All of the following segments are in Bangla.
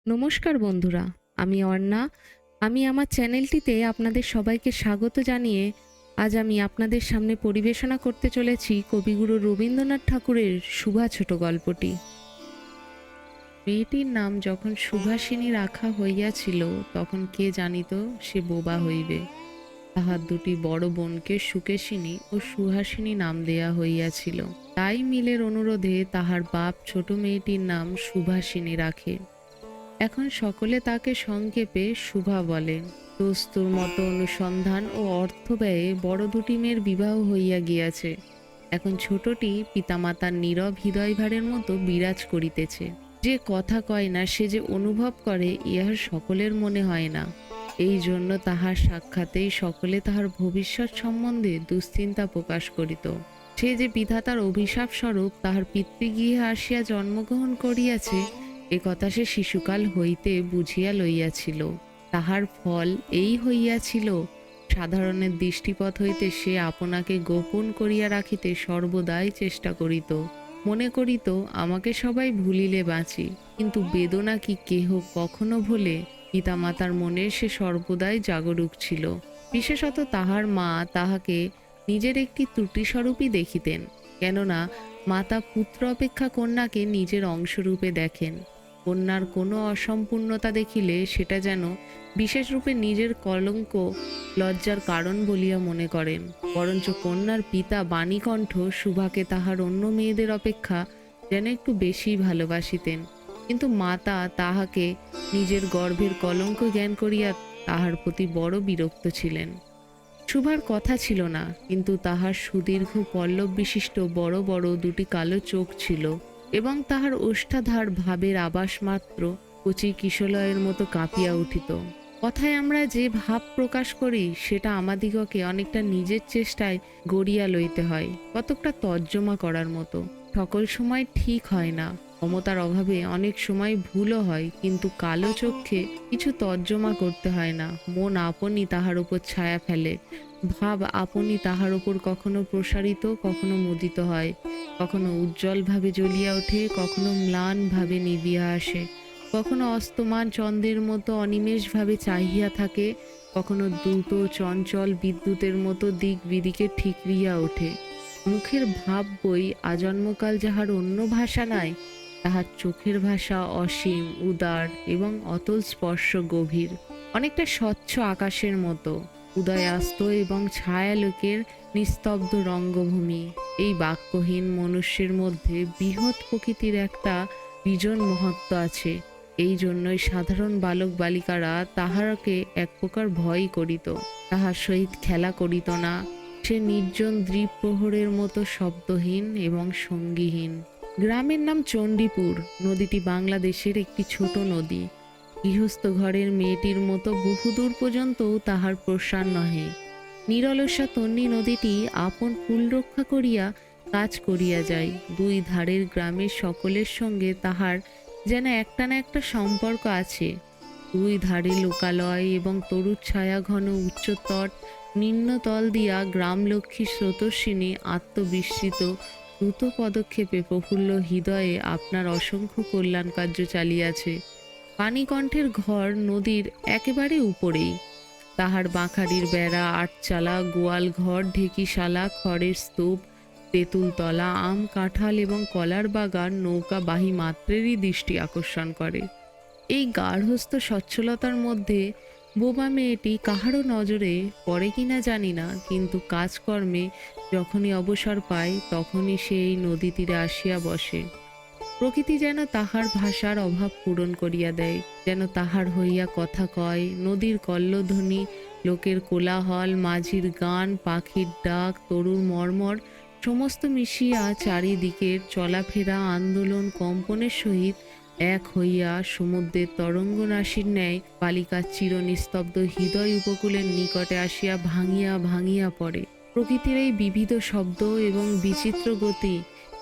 নমস্কার বন্ধুরা, আমি অর্ণা। আমি আমার চ্যানেলটিতে আপনাদের সবাইকে স্বাগত জানিয়ে আজ আমি আপনাদের সামনে পরিবেশনা করতে চলেছি কবিগুরু রবীন্দ্রনাথ ঠাকুরের সুভা ছোট গল্পটি। মেয়েটির নাম যখন সুভাষিনী রাখা হইয়াছিল তখন কে জানিত সে বোবা হইবে। তাহার দুটি বড় বোনকে সুকেশিনী ও সুহাসিনী নাম দেয়া হইয়াছিল। তাই মিলের অনুরোধে তাহার বাপ ছোট মেয়েটির নাম সুভাষিনী রাখে। এখন সকলে তাকে সংক্ষেপে শুভা বলে। দস্তুর মতো অনুসন্ধান ও অর্থ ব্যয়ে বড় দুটি মেয়ের বিবাহ হইয়া গিয়াছে। এখন ছোটটি পিতামাতার নীরব হৃদয়ভারের মতো বিরাজ করিতেছে। যে কথা কয় না সে যে অনুভব করে ইহার সকলের মনে হয় না। এই জন্য তাহার সাক্ষাতেই সকলে তাহার ভবিষ্যৎ সম্বন্ধে দুশ্চিন্তা প্রকাশ করিত। সে যে বিধাতার অভিশাপ স্বরূপ তাহার পিতৃগৃহে আসিয়া জন্মগ্রহণ করিয়াছে এ কথা সে শিশুকাল হইতে বুঝিয়া লইয়াছিল। তাহার ফল এই হইয়াছিল, সাধারণের দৃষ্টিপথ হইতে সে আপনাকে গোপন করিয়া রাখিতে সর্বদাই চেষ্টা করিত। মনে করিত আমাকে সবাই ভুলিলে বাঁচি, কিন্তু বেদনা কি কেহ কখনো ভোলে? পিতামাতার মনে সে সর্বদাই জাগরুক ছিল। বিশেষত তাহার মা তাহাকে নিজের একটি ত্রুটিস্বরূপই দেখিতেন, কেননা মাতা পুত্র অপেক্ষা কন্যাকে নিজের অংশরূপে দেখেন। কন্যার কোনো অসম্পূর্ণতা দেখিলে সেটা যেন বিশেষ রূপে নিজের কলঙ্ক লজ্জার কারণ বলিয়া মনে করেন। বরঞ্চ কন্যার পিতা বাণীকণ্ঠ সুভাকে তাহার অন্য মেয়েদের অপেক্ষা যেন একটু বেশি ভালোবাসিতেন, কিন্তু মাতা তাহাকে নিজের গর্ভের কলঙ্ক জ্ঞান করিয়া তাহার প্রতি বড় বিরক্ত ছিলেন। সুভার কথা ছিল না, কিন্তু তাহার সুদীর্ঘ পল্লব বিশিষ্ট বড় বড় দুটি কালো চোখ ছিল এবং তাহার ওষ্ঠাধার ভাবের আভাস মাত্র কচি কিশলয়ের মতো কাঁপিয়া উঠিত। কথায় আমরা যে ভাব প্রকাশ করি সেটা আমাদিগকে অনেকটা নিজের চেষ্টায় গড়িয়া লইতে হয়, কতকটা তর্জমা করার মতো। সকল সময় ঠিক হয় না, ক্ষমতার অভাবে অনেক সময় ভুলও হয়, কিন্তু কালো চক্ষে কিছু তর্জমা করতে হয় না। মন আপনি তাহার উপর ছায়া ফেলে, ভাব আপনি তাহার উপর কখনো প্রসারিত, কখনো মুদিত হয়, কখনো উজ্জ্বল ভাবে জ্বলিয়া ওঠে, কখনো ম্লান ভাবে নিবিয়া আসে, কখনো অস্তমান চন্দ্রের মতো অনিমেষ ভাবে চাহিয়া থাকে, কখনো দ্রুত চঞ্চল বিদ্যুতের মতো দিক বিদিকে ঠিকরিয়া ওঠে। মুখের ভাব বই আজন্মকাল যাহার অন্য ভাষা নাই, তাহার চোখের ভাষা অসীম, উদার এবং অতল স্পর্শ গভীর, অনেকটা স্বচ্ছ আকাশের মতো, উদয়াস্ত এবং ছায়ালোকের নিস্তব্ধ রঙ্গভূমি। এই বাক্যহীন মনুষ্যের মধ্যে বৃহৎ প্রকৃতির একটা বিজন মহত্ব আছে। এই জন্যই সাধারণ বালক বালিকারা তাহাকে এক প্রকার ভয় করিত, তাহার সহিত খেলা করিত না। সে নির্জন দ্বীপ প্রহরের মতো শব্দহীন এবং সঙ্গীহীন। গ্রামের নাম চণ্ডীপুর। নদীটি বাংলাদেশের একটি ছোট নদী। গৃহস্থ ঘরের মেয়েটির মতো বহুদূর পর্যন্তও তাহার প্রসার নহে। নিরলসা তন্বী নদীটি আপন কুল রক্ষা করিয়া কাজ করিয়া যায়। দুই ধারের গ্রামের সকলের সঙ্গে তাহার যেন একটা না একটা সম্পর্ক আছে। দুই ধারে লোকালয় এবং তরুর ছায়া ঘন উচ্চতট নিম্নতল দিয়া গ্রামলক্ষ্মী স্রোতস্বিনী আত্মবিস্মৃত দ্রুত পদক্ষেপে প্রফুল্ল হৃদয়ে আপনার অসংখ্য কল্যাণ কার্য চালিয়াছে। পানিকণ্ঠের ঘর নদীর একেবারে উপরেই। তাহার বাঁখারির বেড়া, আটচালা, গোয়াল ঘর, ঢেকিশালা, খড়ের স্তূপ, তেঁতুলতলা, আম, কাঁঠাল এবং কলার বাগান নৌকা বাহী মাত্রেরই দৃষ্টি আকর্ষণ করে। এই গার্হস্থ্য সচ্ছলতার মধ্যে বোবা মেয়েটি কাহারও নজরে পড়ে কিনা জানি না, কিন্তু কাজকর্মে যখনই অবসর পায় তখনই সে এই নদী তীরে আসিয়া বসে। প্রকৃতি যেন তাহার ভাষার অভাব পূরণ করিয়া দেয়, যেন তাহার হইয়া কথা কয়। নদীর কল্লোধ্বনি, লোকের কোলাহল, মাঝির গান, পাখির ডাক, তরুর মর্মর সমস্ত মিশিয়া চারিদিকের চলাফেরা আন্দোলন কম্পনের সহিত এক হইয়া সমুদ্রের তরঙ্গরাশির ন্যায় বালিকার চিরনিস্তব্ধ হৃদয় উপকূলের নিকটে আসিয়া ভাঙিয়া ভাঙিয়া পড়ে। প্রকৃতির এই বিবিধ শব্দ এবং বিচিত্র গতি,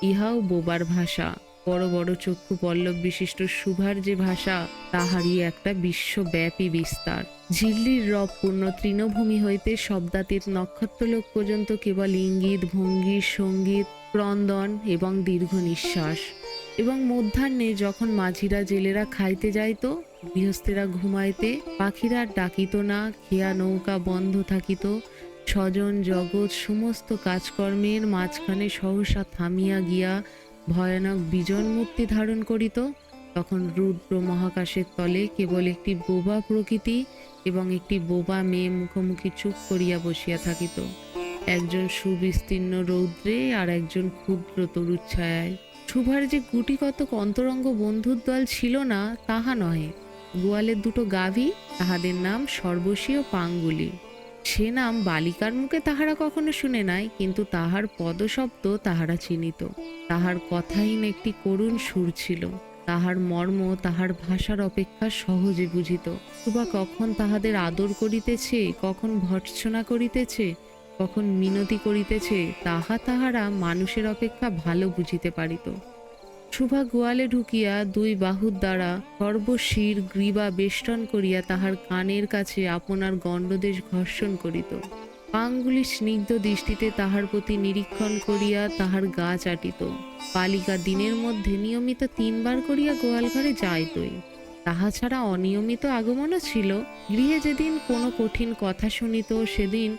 ইহাও বোবার ভাষা। বড় বড় চক্ষু পল্লব বিশিষ্ট সুভার যে ভাষা, তাহারই একটা বিশ্বব্যাপী বিস্তার। ঝিল্লির রবপূর্ণ তৃণভূমি হইতে শব্দাতীত নক্ষত্রলোক পর্যন্ত কেবল ইঙ্গিত, ভঙ্গি, সঙ্গীত, ক্রন্দন এবং দীর্ঘ নিঃশ্বাস। এবং মধ্যাহ্নে যখন মাঝিরা জেলেরা খাইতে যাইত, গৃহস্থেরা ঘুমাইতে, পাখিরা ডাকিত না, খেয়া নৌকা বন্ধ থাকিত, স্বজন জগৎ সমস্ত কাজকর্মের মাঝখানে সহসা থামিয়া গিয়া ভয়ানক বিজন মূর্তি ধারণ করিত, তখন রুদ্র মহাকাশের তলে কেবল একটি বোবা প্রকৃতি এবং একটি বোবা মেয়ে মুখোমুখি চুপ করিয়া বসিয়া থাকিত, একজন সুবিস্তীর্ণ রৌদ্রে আর একজন ক্ষুদ্র তরুর ছায়ায়। সুভার যে গুটি কতক অন্তরঙ্গ বন্ধুর দল ছিল না তাহা নহে, গোয়ালের দুটো গাভী, তাহাদের নাম সর্বশী ও পাঙ্গুলি। সে নাম বালিকার মুখে তাহারা কখনো শুনে নাই, কিন্তু তাহার পদশব্দ তাহারা চিনিত। তাহার কথাহীন একটি করুণ সুর ছিল, তাহার মর্ম তাহার ভাষার অপেক্ষা সহজে বুঝিত। সুভা কখন তাহাদের আদর করিতেছে, কখন ভর্ৎসনা করিতেছে, কখন মিনতি করিতেছে, তাহারা মানুষের অপেক্ষা ভালো বুঝিতে পারিত। সুভা গোয়ালে ঢুকিয়া দুই বাহুর দ্বারা সর্বশির গ্রীবা বেষ্টন করিয়া তাহার কানের কাছে আপনার গণ্ডদেশ ঘর্ষণ করিত। পাঙ্গুলি স্নিগ্ধ দৃষ্টিতে তাহার প্রতি নিরীক্ষণ করিয়া তাহার গা চাটিত। বালিকা দিনের মধ্যে নিয়মিত 3 বার করিয়া গোয়াল ঘরে যাইতই। তাহা ছাড়া অনিয়মিত আগমনও ছিল। গৃহে যেদিন কোনো কঠিন কথা শুনিত, সেদিন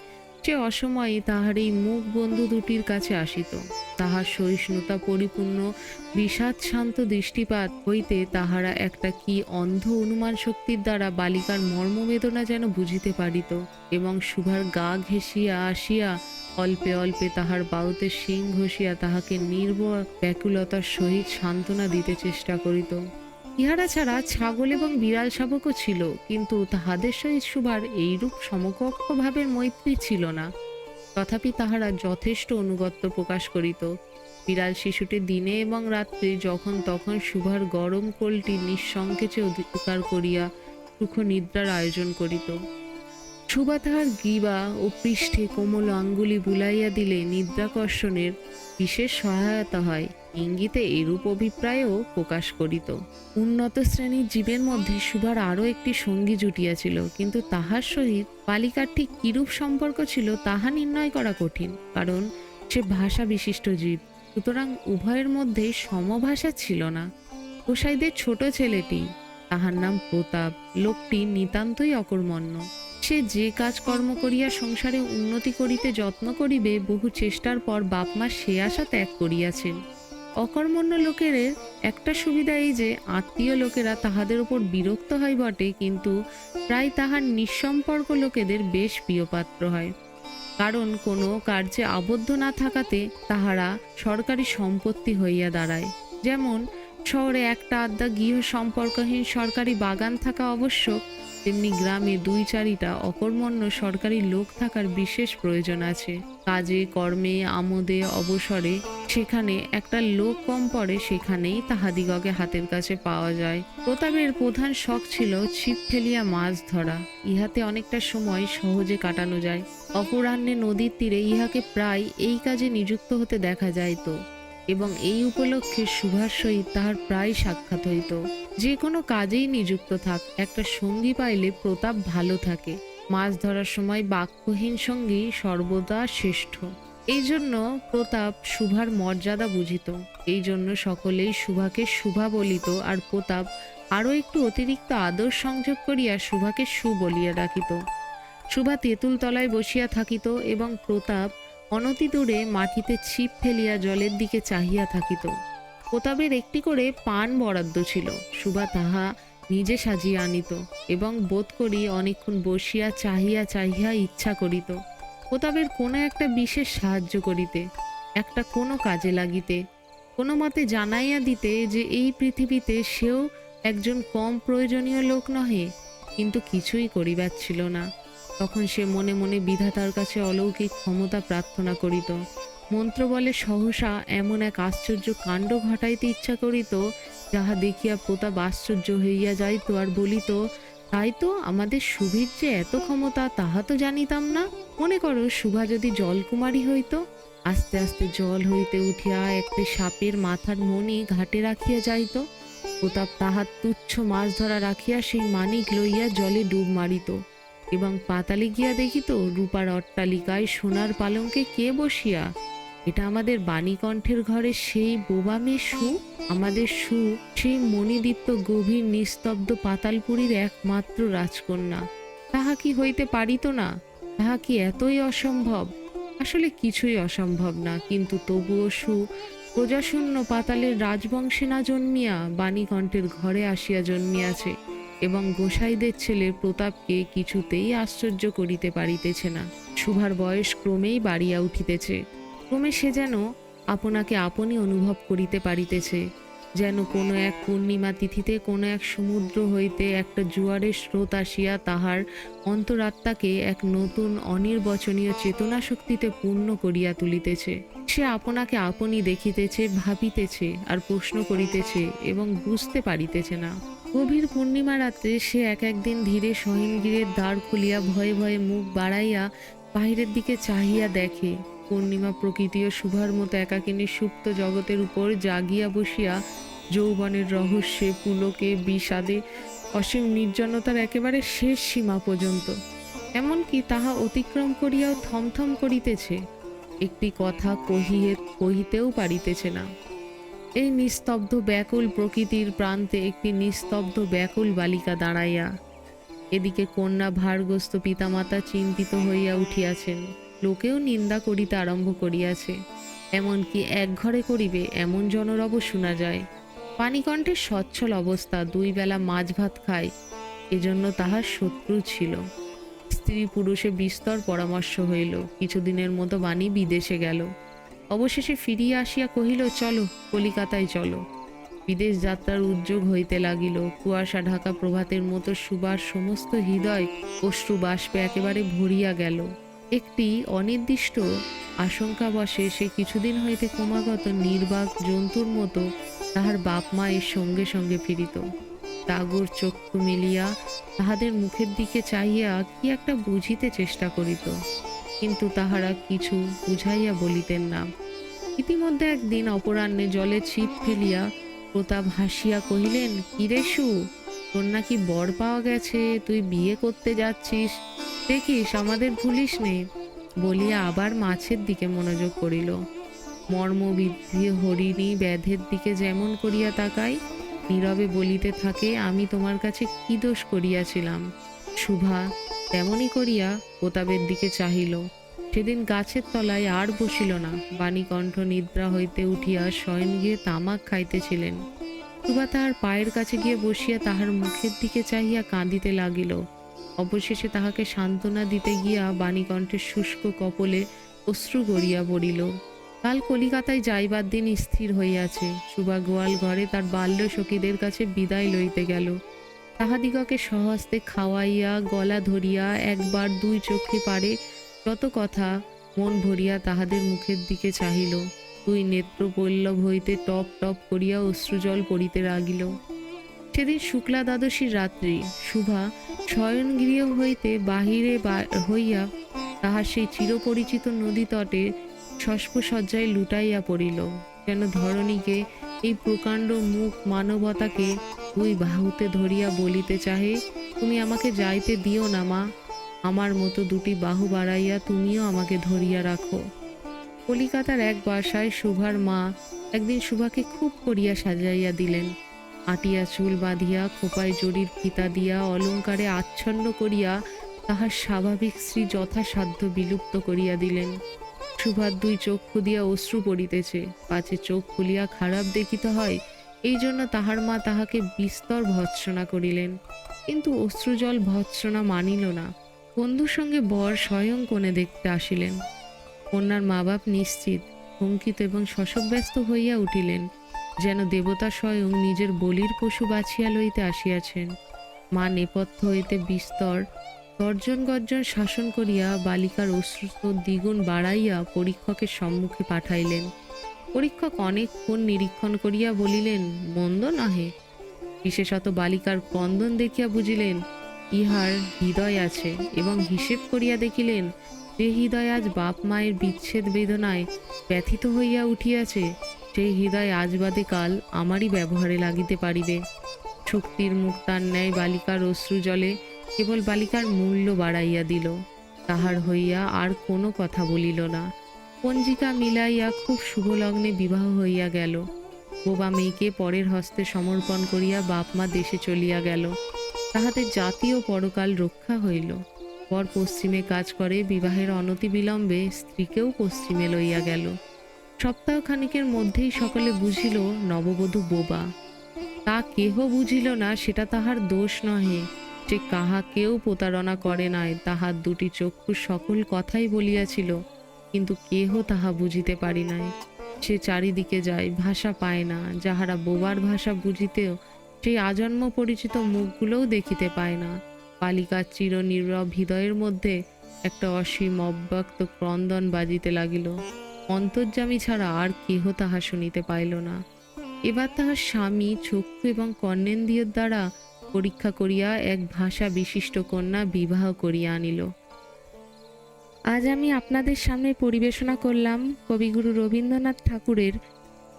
সে অসময়ে তাহার এই মুখ বন্ধু দুটির কাছে আসিত। তাহার সহিষ্ণুতা পরিপূর্ণ বিষাদ শান্ত দৃষ্টিপাত হইতে তাহারা একটা কি অন্ধ অনুমান শক্তির দ্বারা বালিকার মর্মবেদনা যেন বুঝিতে পারিত, এবং সুভার গা ঘেঁষিয়া আসিয়া অল্পে অল্পে তাহার বাহুতে শিং ঘষিয়া তাহাকে নির্ভয় ব্যাকুলতার সহিত সান্ত্বনা দিতে চেষ্টা করিত। ইহারা ছাড়া ছাগল এবং বিড়াল শাবকও ছিল, কিন্তু তাহাদের সহিত সুভার এইরূপ সমকক্ষ ভাবের মৈত্রী ছিল না। তথাপি তাহারা যথেষ্ট অনুগত্য প্রকাশ করিত। বিড়াল শিশুটি দিনে এবং রাত্রে যখন তখন সুভার গরম কোলটি নিঃসংকোচে অধিকার করিয়া সুখ নিদ্রার আয়োজন করিত। সুভা তাহার গ্রীবা ও পৃষ্ঠে কোমল আঙ্গুলি বুলাইয়া দিলে নিদ্রাকর্ষণের বিশেষ সহায়তা হয়, ইঙ্গিতে এরূপ অভিপ্রায়ও প্রকাশ করিত। উন্নত শ্রেণীর জীবের মধ্যে সুভার আরও একটি সঙ্গী জুটিয়াছিল, কিন্তু তাহার সহিত বালিকার ঠিক কিরূপ সম্পর্ক ছিল তাহা নির্ণয় করা কঠিন, কারণ সে ভাষা বিশিষ্ট জীব, সুতরাং উভয়ের মধ্যে সমভাষা ছিল না। গোসাইদের ছোট ছেলেটি, তাহার নাম প্রতাপ, লোকটি নিতান্তই অকর্মণ্য। সে যে কাজকর্ম করিয়া সংসারে উন্নতি করিতে যত্ন করিবে, বহু চেষ্টার পর বাপমা সে আশা ত্যাগ করিয়াছেন। অকর্মণ্য লোকের একটা সুবিধা এই যে আত্মীয় লোকেরা তাহাদের উপর বিরক্ত হয় বটে, কিন্তু প্রায় তাহার নিঃসম্পর্ক লোকেদের বেশ প্রিয়পাত্র হয়, কারণ কোনো কার্যে আবদ্ধ না থাকাতে তাহারা সরকারি সম্পত্তি হইয়া দাঁড়ায়। যেমন শহরে একটা আধা গৃহ সম্পর্কহীন সরকারি বাগান থাকা আবশ্যক, তেমনি গ্রামে 2-4টা অকর্মণ্য সরকারি লোক থাকার বিশেষ প্রয়োজন আছে। কাজে কর্মে আমোদে অবসরে সেখানে একটা লোক কম পড়ে, সেখানেই তাহাদিগকে হাতের কাছে পাওয়া যায়। প্রতাপের প্রধান শখ ছিল ছিপ ফেলিয়া মাছ ধরা। ইহাতে অনেকটা সময় সহজে কাটানো যায়। অপরাহ্নে নদীর তীরে ইহাকে প্রায় এই কাজে নিযুক্ত হতে দেখা যাইত, এবং এই উপলক্ষে সুভার সহিত তাহার প্রায় সাক্ষাৎ হইত। যে কোনো কাজেই নিযুক্ত থাক, একটা সঙ্গী পাইলে প্রতাপ ভালো থাকে। মাছ ধরার সময় বাক্যহীন সঙ্গী সর্বদা শ্রেষ্ঠ। এই জন্য প্রতাপ সুভার মর্যাদা বুঝিত। এই জন্য সকলেই সুভাকে সুভা বলিত, আর প্রতাপ আরও একটু অতিরিক্ত আদর সংযোগ করিয়া সুভাকে সু বলিয়া ডাকিত। সুভা তেঁতুল তলায় বসিয়া থাকিত এবং প্রতাপ অনতি দূরে মাটিতে ছিপ ফেলিয়া জলের দিকে চাহিয়া থাকিত। প্রতাপের একটি করে পান বরাদ্দ ছিল। সুভা তাহা নিজে সাজিয়া আনিত এবং বোধ করি অনেকক্ষণ বসিয়া চাহিয়া চাহিয়া ইচ্ছা করিত প্রতাপের কোনো একটা বিশেষ সাহায্য করিতে, একটা কোনো কাজে লাগিতে, কোনো মতে জানাইয়া দিতে যে এই পৃথিবীতে সেও একজন কম প্রয়োজনীয় লোক নহে, কিন্তু কিছুই করিবার ছিল না। তখন সে মনে মনে বিধাতার কাছে অলৌকিক ক্ষমতা প্রার্থনা করিত। মন্ত্র বলে সহসা এমন এক আশ্চর্য কাণ্ড ঘটাইতে ইচ্ছা করিত, যাহা দেখিয়া প্রতাপ আশ্চর্য হইয়া যাইত আর বলিত, তাই তো, আমাদের সুভীর যে এত ক্ষমতা তাহা তো জানিতাম না। মনে করো সুভা যদি জলকুমারী হইত। আস্তে আস্তে জল হইতে উঠিয়া একটি সাপের মাথার মণি ঘাটে রাখিয়া যাইত। প্রতাপ তাহার তুচ্ছ মাছ ধরা রাখিয়া সেই মানিক লইয়া জলে ডুব মারিত এবং পাতালে গিয়া দেখিত রূপার অট্টালিকায় সোনার পালঙ্কে কে বসিয়া। এটা আমাদের বাণীকণ্ঠের ঘরে সেই বোবা মেয়ে সু, আমাদের সু সেই মণিদীপ্ত গভীর নিস্তব্ধ পাতালপুরীর একমাত্র রাজকন্যা। তাহা কি হইতে পারিত না? তাহা কি এতই অসম্ভব? আসলে কিছুই অসম্ভব না, কিন্তু তবুও সু প্রজাশূন্য পাতালের রাজবংশে না জন্মিয়া বাণীকণ্ঠের ঘরে আসিয়া জন্মিয়াছে এবং গোসাইদের ছেলে প্রতাপকে কিছুতেই আশ্চর্য করিতে পারিতেছে না। শুভার বয়স ক্রমেই বাড়িয়া উঠিতেছে। ক্রমে সে যেন আপনাকে আপনি অনুভব করিতে পারিতেছে, যেন কোনো এক পূর্ণিমা তিথিতে কোনো এক সমুদ্র হইতে একটা জোয়ারের স্রোত আসিয়া তাহার অন্তরাত্মাকে এক নতুন অনির্বচনীয় চেতনা শক্তিতে পূর্ণ করিয়া তুলিতেছে। সে আপনাকে আপনি দেখিতেছে, ভাবিতেছে আর প্রশ্ন করিতেছে এবং বুঝতে পারিতেছে না। গভীর পূর্ণিমা রাত্রে সে একদিন ধীরে শয়নগৃহের দ্বার খুলিয়া ভয়ে ভয়ে মুখ বাড়াইয়া বাহিরের দিকে চাহিয়া দেখে পূর্ণিমা প্রকৃতি ও শুভার মতো একাকিনী সুপ্ত জগতের উপর জাগিয়া বসিয়া যৌবনের রহস্যে পুলকে বিষাদে অসীম নির্জনতার একেবারে শেষ সীমা পর্যন্ত, এমনকি তাহা অতিক্রম করিয়াও থমথম করিতেছে, একটি কথা কহিতেও পারিতেছে না। এই নিস্তব্ধ ব্যাকুল প্রকৃতির প্রান্তে একটি নিস্তব্ধ ব্যাকুল বালিকা দাঁড়াইয়া। এদিকে কন্যা ভারগ্রস্ত পিতামাতা চিন্তিত হইয়া উঠিয়াছেন, লোকেও নিন্দা করিতে আরম্ভ করিয়াছে, এমনকি এক ঘরে করিবে এমন জনরব শোনা যায়। পানিকণ্ঠের সচ্ছল অবস্থা, 2 বেলা মাছ ভাত খায়, এজন্য তাহার শত্রু ছিল। স্ত্রী পুরুষে বিস্তর পরামর্শ হইল। কিছুদিনের মতো বাণী বিদেশে গেল। অবশেষে ফিরিয়া আসিয়া কহিল, চলো কলিকাতায় চলো। বিদেশ যাত্রার উদ্যোগ হইতে লাগিল। কুয়াশা ঢাকা প্রভাতের মতো সুবার সমস্ত হৃদয় অশ্রু বাষ্পে একেবারে ভরিয়া গেল। একটি অনির্দিষ্ট আশঙ্কাবশে সে কিছুদিন হইতে ক্রমাগত নির্বাক জন্তুর মতো তাহার বাপ মায়ের সঙ্গে সঙ্গে ফিরিত। টাগর চক্ষু মিলিয়া তাহাদের মুখের দিকে চাহিয়া কি একটা বুঝিতে চেষ্টা করিত, কিন্তু তাহারা কিছু বুঝাইয়া বলিতেন না। ইতিমধ্যে একদিন অপরাহ্নে জলে ছিপ ফেলিয়া প্রতাপ হাসিয়া কহিলেন, কিরে সু, তোর নাকি বর পাওয়া গেছে, তুই বিয়ে করতে যাচ্ছিস, দেখিস আমাদের ভুলিস নে। বলিয়া আবার মাছের দিকে মনোযোগ করিল। মর্মবিদ্ধি হরিণী ব্যাধের দিকে যেমন করিয়া তাকায়, নীরবে বলিতে থাকে, আমি তোমার কাছে কি দোষ করিয়াছিলাম। শুভা তেমনি করিয়া প্রতাপের দিকে চাহিল। সেদিন গাছের তলায় আর বসিল না। বাণীকণ্ঠ নিদ্রা হইতে উঠিয়া শয়ন গিয়ে তামাক খাইতেছিলেন। শুভা তাহার পায়ের কাছে গিয়ে বসিয়া তাহার মুখের দিকে চাহিয়া কাঁদিতে লাগিল। অবশেষে তাহাকে সান্ত্বনা দিতে গিয়া বাণীকণ্ঠের শুষ্ক কপলে অশ্রু গড়িয়া পড়িল। কাল কলিকাতায় যাইবার দিন স্থির হইয়াছে। শুভা গোয়াল ঘরে তার বাল্য সখীদের কাছে বিদায় লইতে গেল। তাহাদিগকে সহস্তে খাওয়াইয়া গলা ধরিয়া একবার 2 চোখে পারে যত কথা মন ভরিয়া তাহাদের মুখের দিকে চাহিল। 2 নেত্র পল্লব হইতে টপ টপ করিয়া অশ্রুজল পড়িতে লাগিল। সেদিন শুক্লা দ্বাদশীর রাত্রি। শুভা শয়নগৃহ হইতে বাহিরে হইয়া তাহার সেই চিরপরিচিত নদী তটে শস্পসজ্জায় লুটাইয়া পড়িল, যেন ধরণীকে, এই প্রকাণ্ড মুখ মানবতাকে 2 বাহুতে ধরিয়া বলিতে চাহে, তুমি আমাকে যাইতে দিও না মা, আমার মতো 2টি বাহু বাড়াইয়া তুমিও আমাকে ধরিয়া রাখো। কলিকাতার এক বাসায় শুভার মা একদিন শুভাকে খুব করিয়া সাজাইয়া দিলেন। আটিয়া চুল বাঁধিয়া খোপায় জরির ফিতা দিয়া অলঙ্কারে আচ্ছন্ন করিয়া তাহার স্বাভাবিক শ্রী যথাসাধ্য বিলুপ্ত করিয়া দিলেন। শুভার 2 চক্ষু দিয়া অশ্রু পড়িতেছে, পাছে চোখ খুলিয়া খারাপ দেখিতে হয়, এই জন্য তাহার মা তাহাকে বিস্তর ভৎসনা করিলেন। কিন্তু অশ্রুজল ভৎসনা মানিল না। বন্ধুর সঙ্গে বর স্বয়ং কোণে দেখতে আসিলেন। কন্যার মা বাপ নিশ্চিত, শঙ্কিত এবং শশব্যস্ত হইয়া উঠিলেন, যেন দেবতা স্বয়ং নিজের বলির পশু বাছিয়া লইতে আসিয়াছেন। মা নেপথ্য হইতে বিস্তর তর্জন গর্জন শাসন করিয়া বালিকার অশ্রুস্রোত দ্বিগুণ বাড়াইয়া পরীক্ষকের সম্মুখে পাঠাইলেন। পরীক্ষক অনেকক্ষণ নিরীক্ষণ করিয়া বলিলেন, মন্দ নহে। বিশেষত বালিকার ক্রন্দন দেখিয়া বুঝিলেন ইহার হৃদয় আছে, এবং হিসেব করিয়া দেখিলেন যে হৃদয় আজ বাপ মায়ের বিচ্ছেদ বেদনায় ব্যথিত হইয়া উঠিয়াছে, সেই হৃদয় আজ বাদে কাল আমারই ব্যবহারে লাগিতে পারিবে। শক্তির মুক্তার ন্যায় বালিকার অশ্রু জলে কেবল বালিকার মূল্য বাড়াইয়া দিল। তাহার হইয়া আর কোনো কথা বলিল না। পঞ্জিকা মিলাইয়া খুব শুভ লগ্নে বিবাহ হইয়া গেল। বোবা মেয়েকে পরের হস্তে সমর্পণ করিয়া বাপ মা দেশে চলিয়া গেল। তাহাদের জাতি ও পরকাল রক্ষা হইল। পর পশ্চিমে কাজ করে, বিবাহের অনতি বিলম্বে স্ত্রীকেও পশ্চিমে লইয়া গেল। সপ্তাহখানিকের মধ্যেই সকলে বুঝিল নববধূ বোবা। তা কেহ বুঝিল না, সেটা তাহার দোষ নহে। যে কাহাকেও প্রতারণা করে নাই, তাহার দুটি চক্ষু সকল কথাই বলিয়াছিল, কিন্তু কেহ তাহা বুঝিতে পারি নাই। সে চারিদিকে যায়, ভাষা পায় না। যাহারা বোবার ভাষা বুঝিতেও সেই আজন্ম পরিচিত মুখগুলোও দেখিতে পায় না। বালিকার চির নীরব হৃদয়ের মধ্যে একটা অসীম অব্যক্ত ক্রন্দন বাজিতে লাগিল। অন্তর্যামী ছাড়া আর কেহ তাহা শুনিতে পাইল না। এবার তাহার স্বামী চক্ষু এবং কর্ণেন্দ্রিয়ের দ্বারা পরীক্ষা করিয়া এক ভাষা বিশিষ্ট কন্যা বিবাহ করিয়া আনিল। আজ আমি আপনাদের সামনে পরিবেশনা করলাম কবিগুরু রবীন্দ্রনাথ ঠাকুরের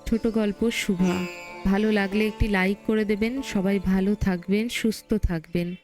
ছোট গল্প শুভা। ভালো লাগলে একটি লাইক করে দেবেন। সবাই ভালো থাকবেন, সুস্থ থাকবেন।